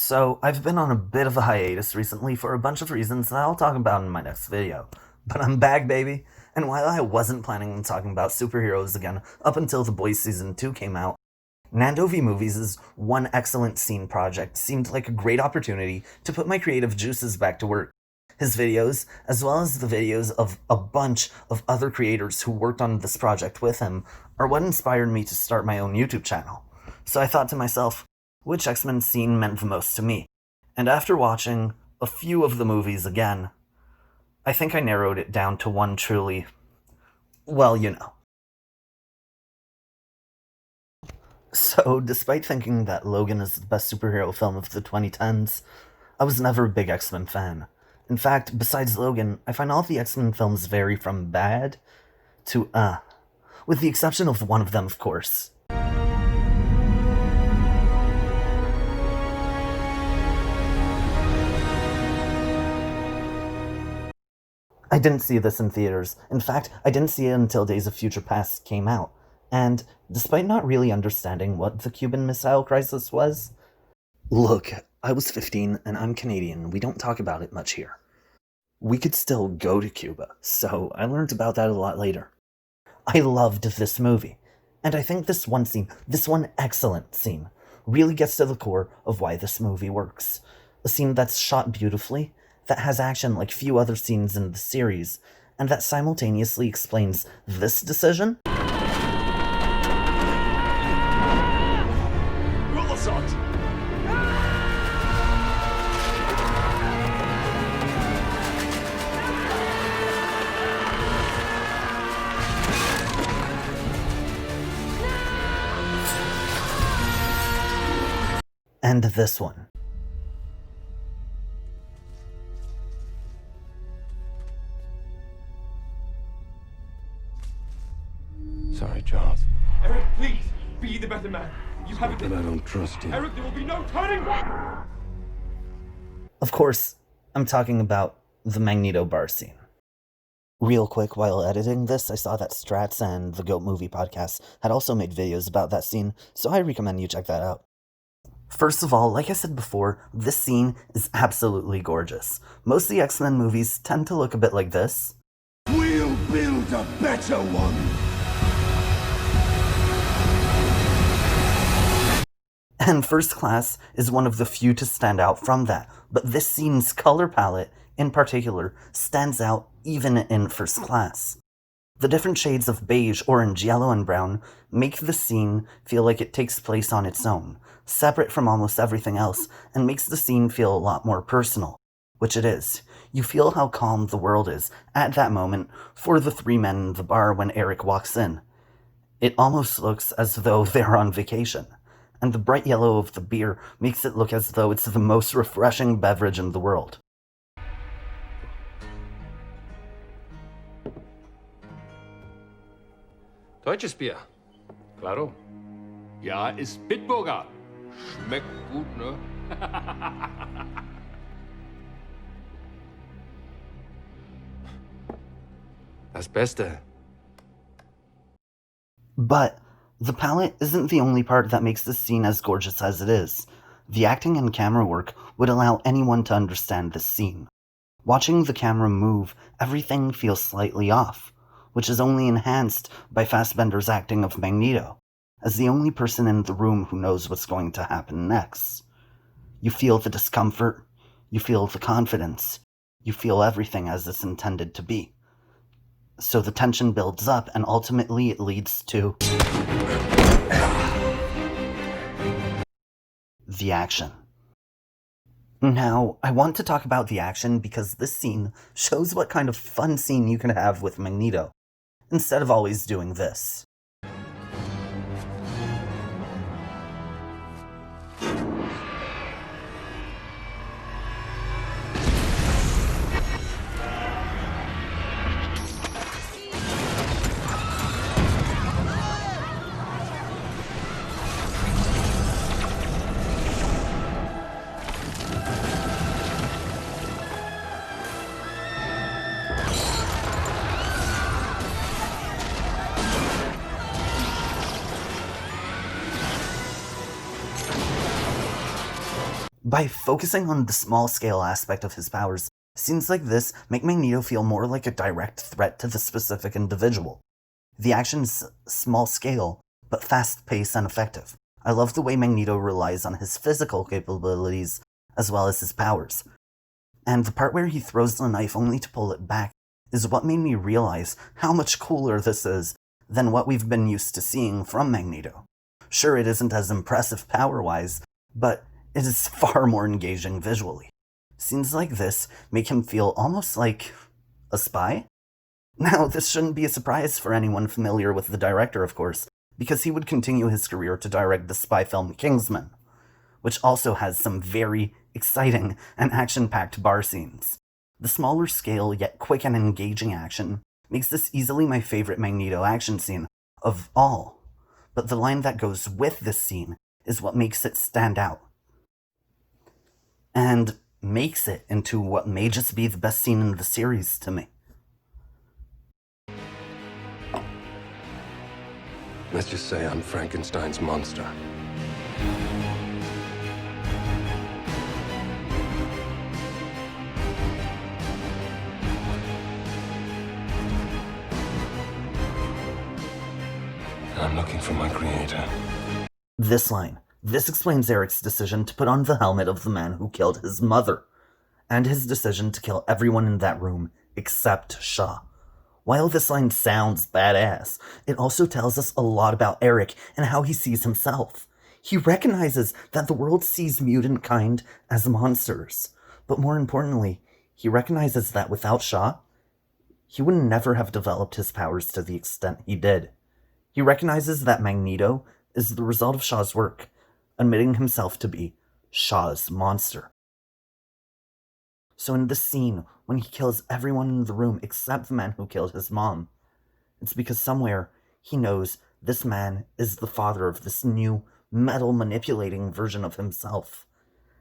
So, I've been on a bit of a hiatus recently for a bunch of reasons that I'll talk about in my next video. But I'm back, baby! And while I wasn't planning on talking about superheroes again up until The Boys Season 2 came out, Nando v Movies' One X-Cellent Scene project seemed like a great opportunity to put my creative juices back to work. His videos, as well as the videos of a bunch of other creators who worked on this project with him, are what inspired me to start my own YouTube channel. So I thought to myself, which X-Men scene meant the most to me? And after watching a few of the movies again, I think I narrowed it down to one truly, well, you know. So, despite thinking that Logan is the best superhero film of the 2010s, I was never a big X-Men fan. In fact, besides Logan, I find all of the X-Men films vary from bad to with the exception of one of them, of course. I didn't see this in theaters. In fact, I didn't see it until Days of Future Past came out. And, despite not really understanding what the Cuban Missile Crisis was... Look, I was 15 and I'm Canadian. We don't talk about it much here. We could still go to Cuba, so I learned about that a lot later. I loved this movie. And I think this one scene, this one excellent scene, really gets to the core of why this movie works. A scene that's shot beautifully, that has action like few other scenes in the series, and that simultaneously explains this decision. And this one. Sorry, Charles. Eric, please, be the better man. You haven't. But I don't trust you. Eric, there will be no turning back! Of course, I'm talking about the Magneto bar scene. Real quick, while editing this, I saw that Strats and the Goat Movie podcast had also made videos about that scene, so I recommend you check that out. First of all, like I said before, this scene is absolutely gorgeous. Most of the X-Men movies tend to look a bit like this. We'll build a better one! And First Class is one of the few to stand out from that, but this scene's color palette, in particular, stands out even in First Class. The different shades of beige, orange, yellow, and brown make the scene feel like it takes place on its own, separate from almost everything else, and makes the scene feel a lot more personal, which it is. You feel how calm the world is at that moment for the three men in the bar when Eric walks in. It almost looks as though they're on vacation, and the bright yellow of the beer makes it look as though it's the most refreshing beverage in the world. Deutsches Bier. Claro. Ja, ist Bitburger. Schmeckt gut, ne? Das Beste. But the palette isn't the only part that makes this scene as gorgeous as it is. The acting and camera work would allow anyone to understand this scene. Watching the camera move, everything feels slightly off, which is only enhanced by Fassbender's acting of Magneto, as the only person in the room who knows what's going to happen next. You feel the discomfort, you feel the confidence, you feel everything as it's intended to be. So the tension builds up, and ultimately it leads to the action. Now, I want to talk about the action because this scene shows what kind of fun scene you can have with Magneto, instead of always doing this. By focusing on the small-scale aspect of his powers, scenes like this make Magneto feel more like a direct threat to the specific individual. The action's small-scale, but fast-paced and effective. I love the way Magneto relies on his physical capabilities as well as his powers. And the part where he throws the knife only to pull it back is what made me realize how much cooler this is than what we've been used to seeing from Magneto. Sure, it isn't as impressive power-wise, but it is far more engaging visually. Scenes like this make him feel almost like a spy? Now, this shouldn't be a surprise for anyone familiar with the director, of course, because he would continue his career to direct the spy film Xmen, which also has some very exciting and action-packed bar scenes. The smaller scale, yet quick and engaging action makes this easily my favorite Magneto action scene of all, but the line that goes with this scene is what makes it stand out, and makes it into what may just be the best scene in the series to me. Let's just say I'm Frankenstein's monster. I'm looking for my creator. This explains Eric's decision to put on the helmet of the man who killed his mother, and his decision to kill everyone in that room except Shaw. While this line sounds badass, it also tells us a lot about Eric and how he sees himself. He recognizes that the world sees mutant kind as monsters, but more importantly, he recognizes that without Shaw, he would never have developed his powers to the extent he did. He recognizes that Magneto is the result of Shaw's work, admitting himself to be Shaw's monster. So in this scene, when he kills everyone in the room except the man who killed his mom, it's because somewhere he knows this man is the father of this new, metal-manipulating version of himself.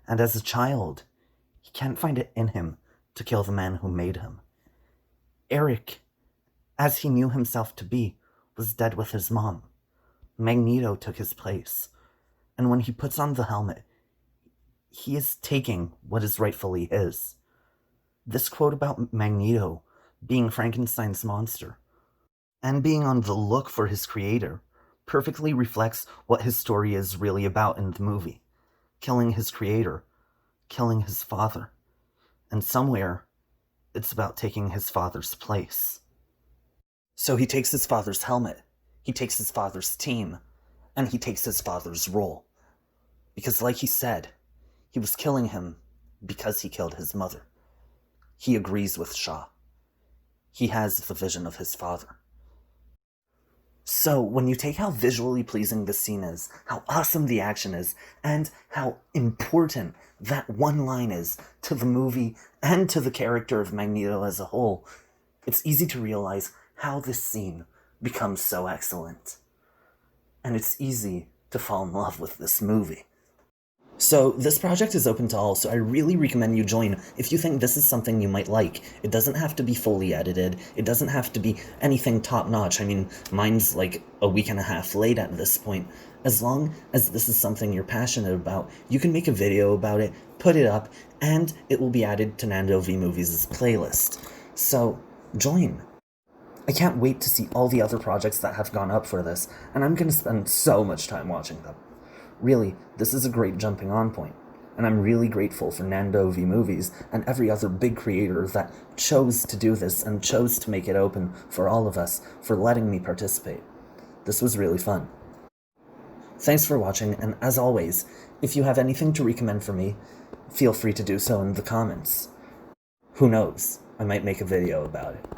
And as a child, he can't find it in him to kill the man who made him. Eric, as he knew himself to be, was dead with his mom. Magneto took his place. And when he puts on the helmet, he is taking what is rightfully his. This quote about Magneto being Frankenstein's monster and being on the look for his creator perfectly reflects what his story is really about in the movie. Killing his creator, killing his father, and somewhere it's about taking his father's place. So he takes his father's helmet, he takes his father's team, and he takes his father's role. Because like he said, he was killing him because he killed his mother. He agrees with Shaw. He has the vision of his father. So, when you take how visually pleasing this scene is, how awesome the action is, and how important that one line is to the movie and to the character of Magneto as a whole, it's easy to realize how this scene becomes so excellent. And it's easy to fall in love with this movie. So, this project is open to all, so I really recommend you join if you think this is something you might like. It doesn't have to be fully edited, it doesn't have to be anything top-notch. I mean, mine's like a week and a half late at this point. As long as this is something you're passionate about, you can make a video about it, put it up, and it will be added to Nando V Movies' playlist. So, join. I can't wait to see all the other projects that have gone up for this, and I'm gonna spend so much time watching them. Really, this is a great jumping on point, and I'm really grateful for Nando V Movies and every other big creator that chose to do this and chose to make it open for all of us, for letting me participate. This was really fun. Thanks for watching, and as always, if you have anything to recommend for me, feel free to do so in the comments. Who knows, I might make a video about it.